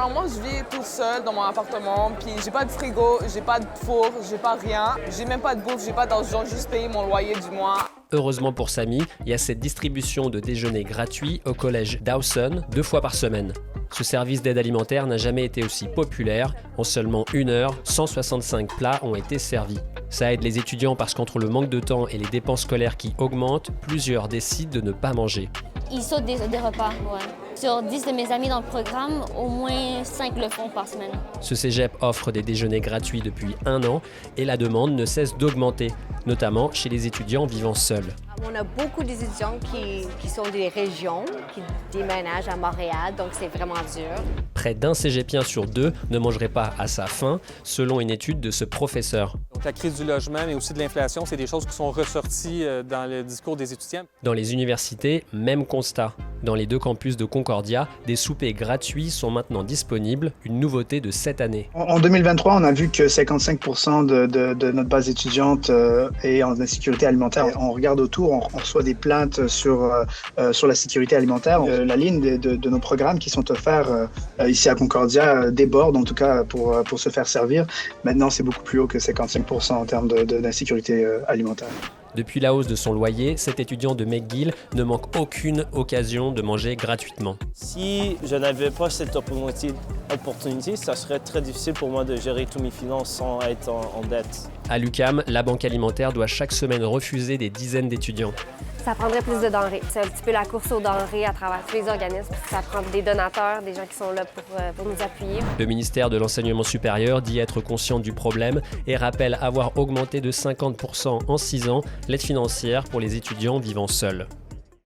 Normalement, je vis toute seule dans mon appartement, puis j'ai pas de frigo, j'ai pas de four, j'ai pas rien. J'ai même pas de bouffe, j'ai pas d'argent, juste payer mon loyer du mois. Heureusement pour Samy, il y a cette distribution de déjeuner gratuit au collège Dawson 2 fois par semaine. Ce service d'aide alimentaire n'a jamais été aussi populaire. En seulement 1 heure, 165 plats ont été servis. Ça aide les étudiants parce qu'entre le manque de temps et les dépenses scolaires qui augmentent, plusieurs décident de ne pas manger. Ils sautent des repas, ouais. Sur 10 de mes amis dans le programme, au moins 5 le font par semaine. Ce cégep offre des déjeuners gratuits depuis 1 an et la demande ne cesse d'augmenter, notamment chez les étudiants vivant seuls. On a beaucoup d'étudiants qui sont des régions, qui déménagent à Montréal, donc c'est vraiment dur. Près d'un cégepien sur 2 ne mangerait pas à sa faim, selon une étude de ce professeur. Donc, la crise du logement, mais aussi de l'inflation, c'est des choses qui sont ressorties dans le discours des étudiants. Dans les universités, même constat. Dans les 2 campus de Concordia, des soupers gratuits sont maintenant disponibles, une nouveauté de cette année. En 2023, on a vu que 55% de notre base étudiante est en insécurité alimentaire. On regarde autour, on reçoit des plaintes sur la sécurité alimentaire. La ligne de nos programmes qui sont offerts ici à Concordia déborde, en tout cas pour se faire servir. Maintenant, c'est beaucoup plus haut que 55% en termes d'insécurité alimentaire. Depuis la hausse de son loyer, cet étudiant de McGill ne manque aucune occasion de manger gratuitement. Si je n'avais pas cette opportunité, ça serait très difficile pour moi de gérer tous mes finances sans être en dette. À l'UQAM, la banque alimentaire doit chaque semaine refuser des dizaines d'étudiants. Ça prendrait plus de denrées. C'est un petit peu la course aux denrées à travers tous les organismes. Ça prend des donateurs, des gens qui sont là pour nous appuyer. Le ministère de l'Enseignement supérieur dit être conscient du problème et rappelle avoir augmenté de 50% en 6 ans l'aide financière pour les étudiants vivant seuls.